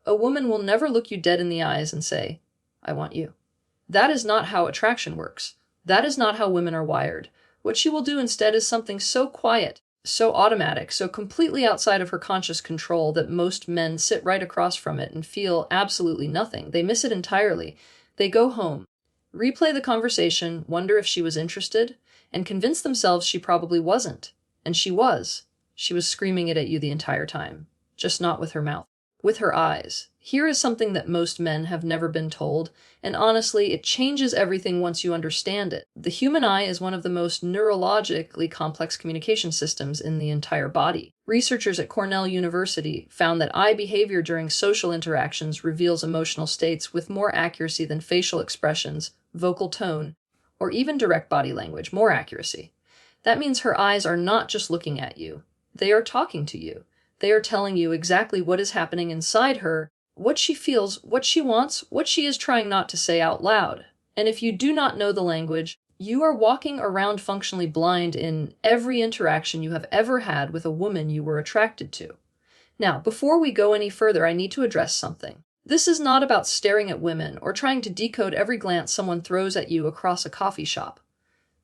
A woman will never look you dead in the eyes and say, "I want you." That is not how attraction works. That is not how women are wired. What she will do instead is something so quiet, so automatic, so completely outside of her conscious control that most men sit right across from it and feel absolutely nothing. They miss it entirely. They go home, replay the conversation, wonder if she was interested, and convince themselves she probably wasn't. And she was. She was screaming it at you the entire time, just not with her mouth, with her eyes. Here is something that most men have never been told, and honestly, it changes everything once you understand it. The human eye is one of the most neurologically complex communication systems in the entire body. Researchers at Cornell University found that eye behavior during social interactions reveals emotional states with more accuracy than facial expressions, vocal tone, or even direct body language, more accuracy. That means her eyes are not just looking at you. They are talking to you. They are telling you exactly what is happening inside her, what she feels, what she wants, what she is trying not to say out loud. And if you do not know the language, you are walking around functionally blind in every interaction you have ever had with a woman you were attracted to. Now, before we go any further, I need to address something. This is not about staring at women or trying to decode every glance someone throws at you across a coffee shop.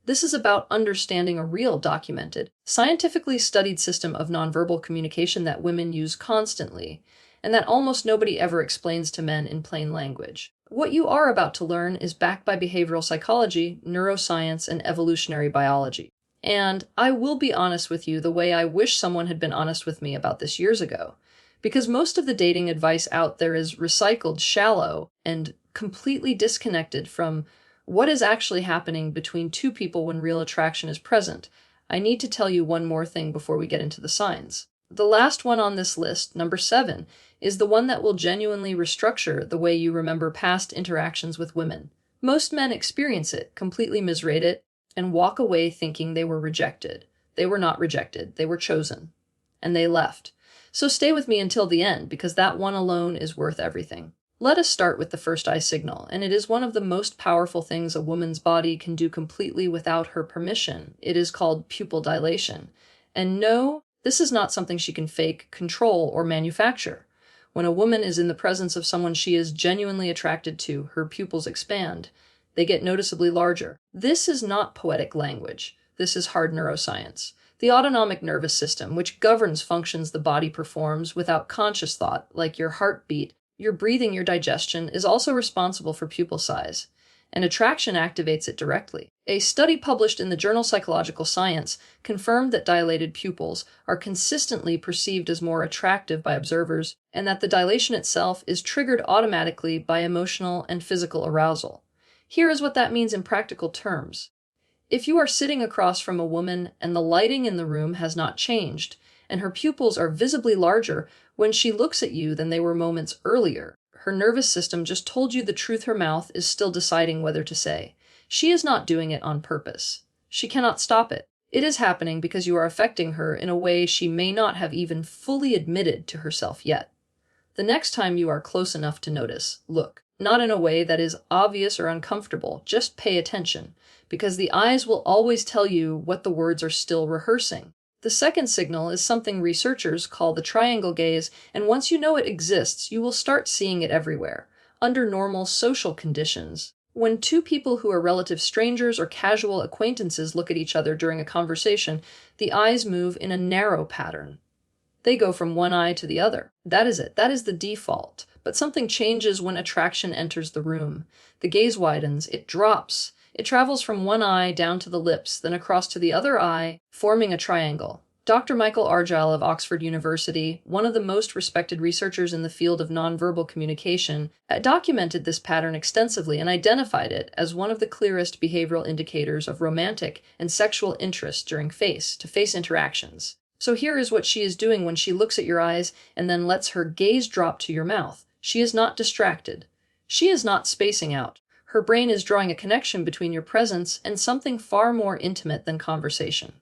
This is about understanding a real, documented, scientifically studied system of nonverbal communication that women use constantly, and that almost nobody ever explains to men in plain language. What you are about to learn is backed by behavioral psychology, neuroscience, and evolutionary biology. And I will be honest with you the way I wish someone had been honest with me about this years ago, because most of the dating advice out there is recycled, shallow, and completely disconnected from what is actually happening between two people when real attraction is present. I need to tell you one more thing before we get into the signs. The last one on this list, number 7, is the one that will genuinely restructure the way you remember past interactions with women. Most men experience it, completely misrate it, and walk away thinking they were rejected. They were not rejected, they were chosen. And they left. So stay with me until the end, because that one alone is worth everything. Let us start with the first eye signal, and it is one of the most powerful things a woman's body can do completely without her permission. It is called pupil dilation. And no, this is not something she can fake, control, or manufacture. When a woman is in the presence of someone she is genuinely attracted to, her pupils expand. They get noticeably larger. This is not poetic language. This is hard neuroscience. The autonomic nervous system, which governs functions the body performs without conscious thought, like your heartbeat, your breathing, your digestion, is also responsible for pupil size, and attraction activates it directly. A study published in the journal Psychological Science confirmed that dilated pupils are consistently perceived as more attractive by observers, and that the dilation itself is triggered automatically by emotional and physical arousal. Here is what that means in practical terms. If you are sitting across from a woman and the lighting in the room has not changed, and her pupils are visibly larger when she looks at you than they were moments earlier, her nervous system just told you the truth her mouth is still deciding whether to say. She is not doing it on purpose. She cannot stop it. It is happening because you are affecting her in a way she may not have even fully admitted to herself yet. The next time you are close enough to notice, look. Not in a way that is obvious or uncomfortable, just pay attention, because the eyes will always tell you what the words are still rehearsing. The second signal is something researchers call the triangle gaze, and once you know it exists, you will start seeing it everywhere, under normal social conditions. When two people who are relative strangers or casual acquaintances look at each other during a conversation, the eyes move in a narrow pattern. They go from one eye to the other. That is it. That is the default. But something changes when attraction enters the room. The gaze widens. It drops. It travels from one eye down to the lips, then across to the other eye, forming a triangle. Dr. Michael Argyll of Oxford University, one of the most respected researchers in the field of nonverbal communication, documented this pattern extensively and identified it as one of the clearest behavioral indicators of romantic and sexual interest during face-to-face interactions. So here is what she is doing when she looks at your eyes and then lets her gaze drop to your mouth. She is not distracted. She is not spacing out. Her brain is drawing a connection between your presence and something far more intimate than conversation.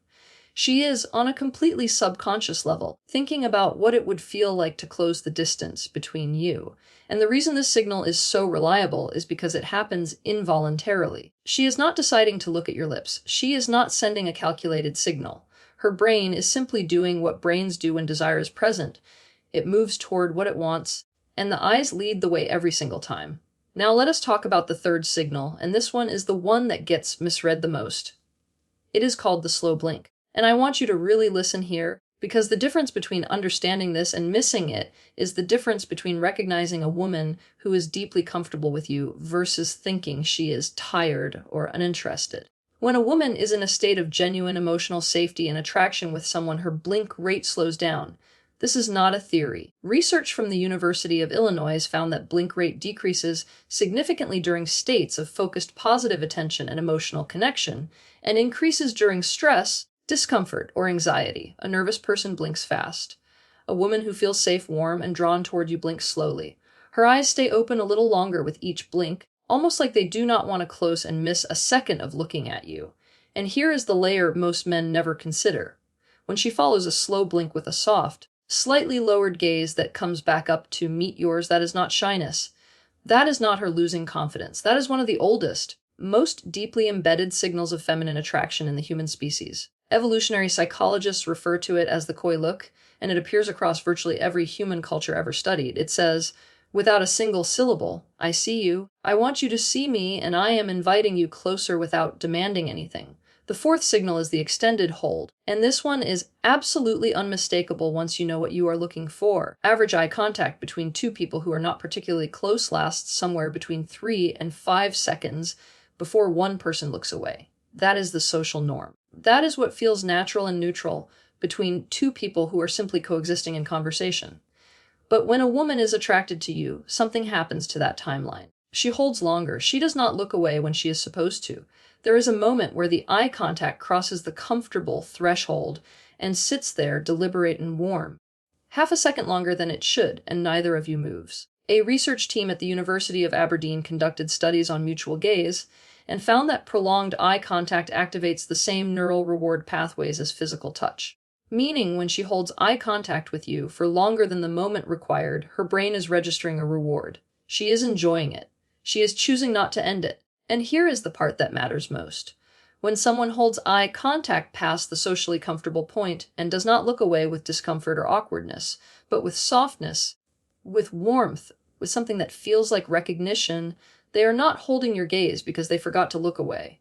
She is, on a completely subconscious level, thinking about what it would feel like to close the distance between you. And the reason this signal is so reliable is because it happens involuntarily. She is not deciding to look at your lips. She is not sending a calculated signal. Her brain is simply doing what brains do when desire is present. It moves toward what it wants, and the eyes lead the way every single time. Now let us talk about the third signal, and this one is the one that gets misread the most. It is called the slow blink. And I want you to really listen here, because the difference between understanding this and missing it is the difference between recognizing a woman who is deeply comfortable with you versus thinking she is tired or uninterested. When a woman is in a state of genuine emotional safety and attraction with someone, her blink rate slows down. This is not a theory. Research from the University of Illinois found that blink rate decreases significantly during states of focused positive attention and emotional connection, and increases during stress, discomfort, or anxiety. A nervous person blinks fast. A woman who feels safe, warm, and drawn toward you blinks slowly. Her eyes stay open a little longer with each blink, almost like they do not want to close and miss a second of looking at you. And here is the layer most men never consider. When she follows a slow blink with a soft, slightly lowered gaze that comes back up to meet yours, that is not shyness. That is not her losing confidence. That is one of the oldest, most deeply embedded signals of feminine attraction in the human species. Evolutionary psychologists refer to it as the coy look, and it appears across virtually every human culture ever studied. It says, without a single syllable, I see you, I want you to see me, and I am inviting you closer without demanding anything. The fourth signal is the extended hold, and this one is absolutely unmistakable once you know what you are looking for. Average eye contact between two people who are not particularly close lasts somewhere between 3 and 5 seconds before one person looks away. That is the social norm. That is what feels natural and neutral between two people who are simply coexisting in conversation. But when a woman is attracted to you, something happens to that timeline. She holds longer. She does not look away when she is supposed to. There is a moment where the eye contact crosses the comfortable threshold and sits there deliberate and warm. Half a second longer than it should, and neither of you moves. A research team at the University of Aberdeen conducted studies on mutual gaze and found that prolonged eye contact activates the same neural reward pathways as physical touch. Meaning, when she holds eye contact with you for longer than the moment required, her brain is registering a reward. She is enjoying it. She is choosing not to end it. And here is the part that matters most. When someone holds eye contact past the socially comfortable point and does not look away with discomfort or awkwardness, but with softness, with warmth, with something that feels like recognition, they are not holding your gaze because they forgot to look away.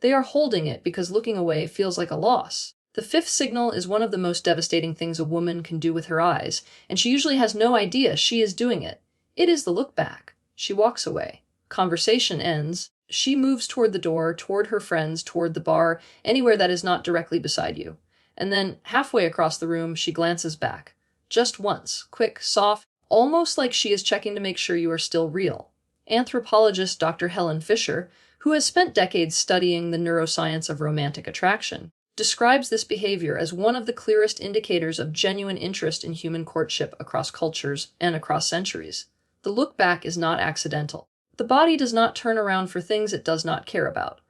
They are holding it because looking away feels like a loss. The fifth signal is one of the most devastating things a woman can do with her eyes, and she usually has no idea she is doing it. It is the look back. She walks away. Conversation ends. She moves toward the door, toward her friends, toward the bar, anywhere that is not directly beside you. And then, halfway across the room, she glances back. Just once, quick, soft, almost like she is checking to make sure you are still real. Anthropologist Dr. Helen Fisher, who has spent decades studying the neuroscience of romantic attraction, describes this behavior as one of the clearest indicators of genuine interest in human courtship across cultures and across centuries. The look back is not accidental. The body does not turn around for things it does not care about.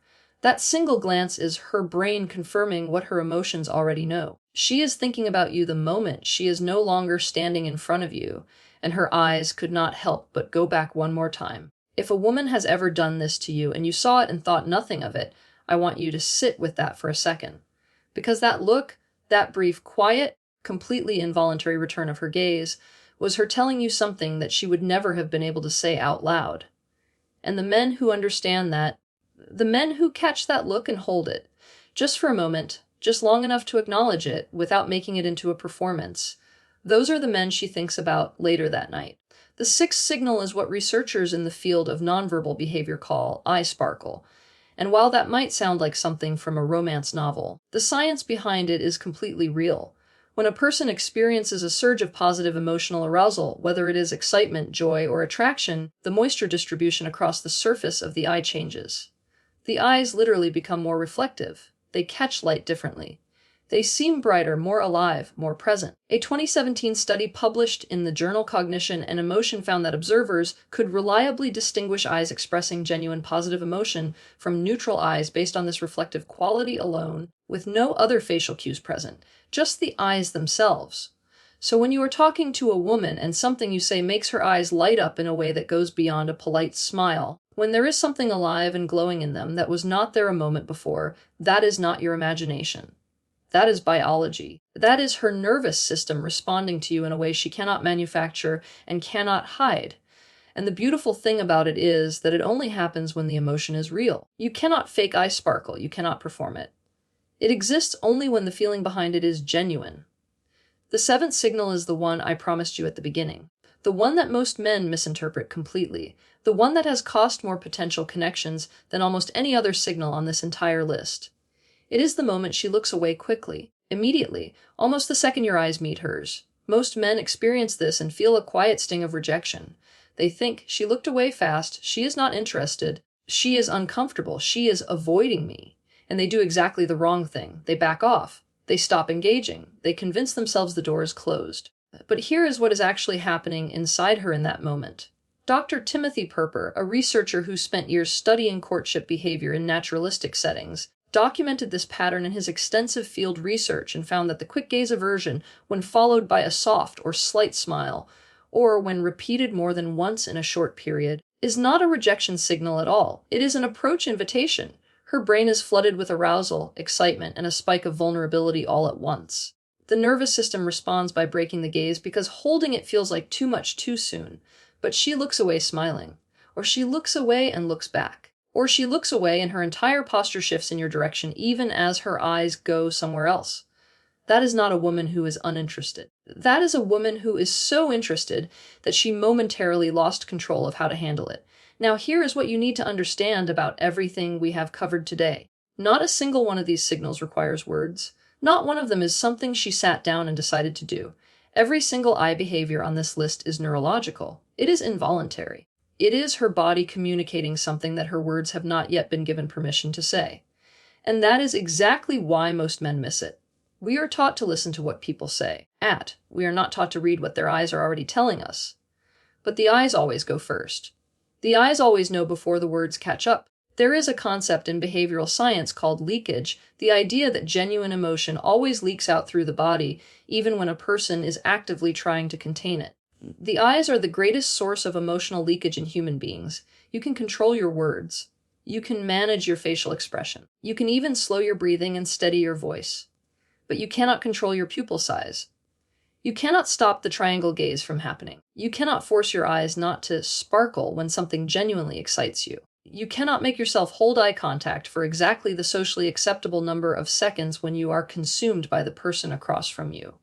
That single glance is her brain confirming what her emotions already know. She is thinking about you the moment she is no longer standing in front of you, and her eyes could not help but go back one more time. If a woman has ever done this to you and you saw it and thought nothing of it, I want you to sit with that for a second. Because that look, that brief, quiet, completely involuntary return of her gaze, was her telling you something that she would never have been able to say out loud. And the men who understand that, the men who catch that look and hold it, just for a moment, just long enough to acknowledge it without making it into a performance, those are the men she thinks about later that night. The sixth signal is what researchers in the field of nonverbal behavior call eye sparkle. And while that might sound like something from a romance novel, the science behind it is completely real. When a person experiences a surge of positive emotional arousal, whether it is excitement, joy, or attraction, the moisture distribution across the surface of the eye changes. The eyes literally become more reflective. They catch light differently. They seem brighter, more alive, more present. A 2017 study published in the journal Cognition and Emotion found that observers could reliably distinguish eyes expressing genuine positive emotion from neutral eyes based on this reflective quality alone, with no other facial cues present, just the eyes themselves. So when you are talking to a woman and something you say makes her eyes light up in a way that goes beyond a polite smile, when there is something alive and glowing in them that was not there a moment before, that is not your imagination. That is biology. That is her nervous system responding to you in a way she cannot manufacture and cannot hide. And the beautiful thing about it is that it only happens when the emotion is real. You cannot fake eye sparkle, you cannot perform it. It exists only when the feeling behind it is genuine. The seventh signal is the one I promised you at the beginning. The one that most men misinterpret completely. The one that has cost more potential connections than almost any other signal on this entire list. It is the moment she looks away quickly, immediately, almost the second your eyes meet hers. Most men experience this and feel a quiet sting of rejection. They think, she looked away fast, she is not interested, she is uncomfortable, she is avoiding me. And they do exactly the wrong thing. They back off. They stop engaging. They convince themselves the door is closed. But here is what is actually happening inside her in that moment. Dr. Timothy Perper, a researcher who spent years studying courtship behavior in naturalistic settings, documented this pattern in his extensive field research and found that the quick gaze aversion, when followed by a soft or slight smile, or when repeated more than once in a short period, is not a rejection signal at all. It is an approach invitation. Her brain is flooded with arousal, excitement, and a spike of vulnerability all at once. The nervous system responds by breaking the gaze because holding it feels like too much too soon. But she looks away smiling. Or she looks away and looks back. Or she looks away and her entire posture shifts in your direction even as her eyes go somewhere else. That is not a woman who is uninterested. That is a woman who is so interested that she momentarily lost control of how to handle it. Now here is what you need to understand about everything we have covered today. Not a single one of these signals requires words. Not one of them is something she sat down and decided to do. Every single eye behavior on this list is neurological. It is involuntary. It is her body communicating something that her words have not yet been given permission to say. And that is exactly why most men miss it. We are taught to listen to what people say. We are not taught to read what their eyes are already telling us. But the eyes always go first. The eyes always know before the words catch up. There is a concept in behavioral science called leakage, the idea that genuine emotion always leaks out through the body, even when a person is actively trying to contain it. The eyes are the greatest source of emotional leakage in human beings. You can control your words. You can manage your facial expression. You can even slow your breathing and steady your voice. But you cannot control your pupil size. You cannot stop the triangle gaze from happening. You cannot force your eyes not to sparkle when something genuinely excites you. You cannot make yourself hold eye contact for exactly the socially acceptable number of seconds when you are consumed by the person across from you.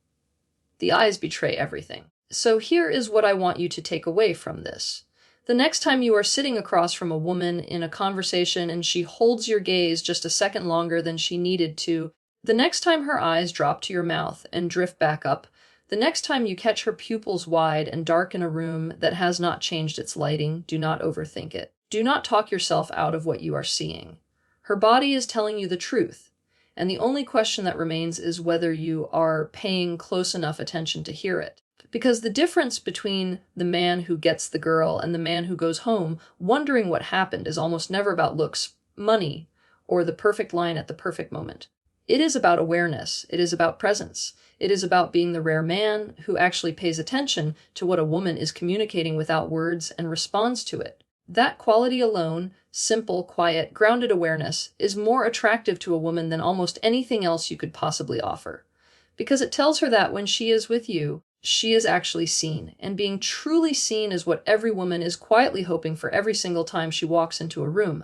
The eyes betray everything. So here is what I want you to take away from this. The next time you are sitting across from a woman in a conversation and she holds your gaze just a second longer than she needed to, the next time her eyes drop to your mouth and drift back up, the next time you catch her pupils wide and dark in a room that has not changed its lighting, do not overthink it. Do not talk yourself out of what you are seeing. Her body is telling you the truth, and the only question that remains is whether you are paying close enough attention to hear it. Because the difference between the man who gets the girl and the man who goes home wondering what happened is almost never about looks, money, or the perfect line at the perfect moment. It is about awareness. It is about presence. It is about being the rare man who actually pays attention to what a woman is communicating without words and responds to it. That quality alone, simple, quiet, grounded awareness, is more attractive to a woman than almost anything else you could possibly offer. Because it tells her that when she is with you, she is actually seen. And being truly seen is what every woman is quietly hoping for every single time she walks into a room.